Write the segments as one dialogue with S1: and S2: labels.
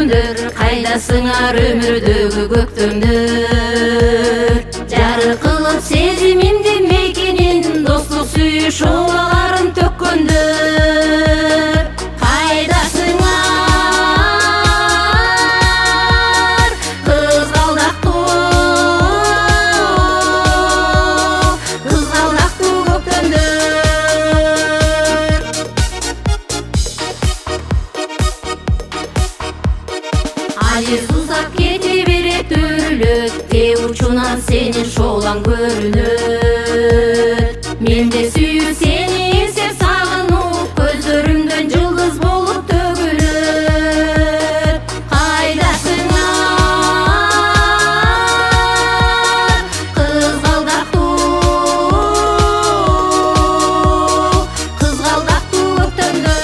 S1: көктөмдөр, кайдасыңар өмүрдөгү көктөмдөр. Жары кылып сезимимди мекенин, достук сүйүш обаларын төккөндөр. Кайдасыңар кызгалдактуу көктөмдөр. Айыз узап кете берет өрүлөт, тээ учунан сенин шоолаң көрүнөт. Менде сүйүп сени эзеп сагынуу, көздөрүмдөн жылдыз болуп төгүлөт. Кайдасыңар кызгалдактуу көктөмдөр.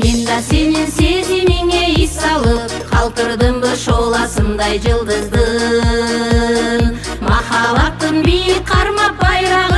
S1: Мен да сенин сезимиңе ис салып, калтырдымбы шооласындай жылдыздын. Махаббаттын бийик кармап байрагы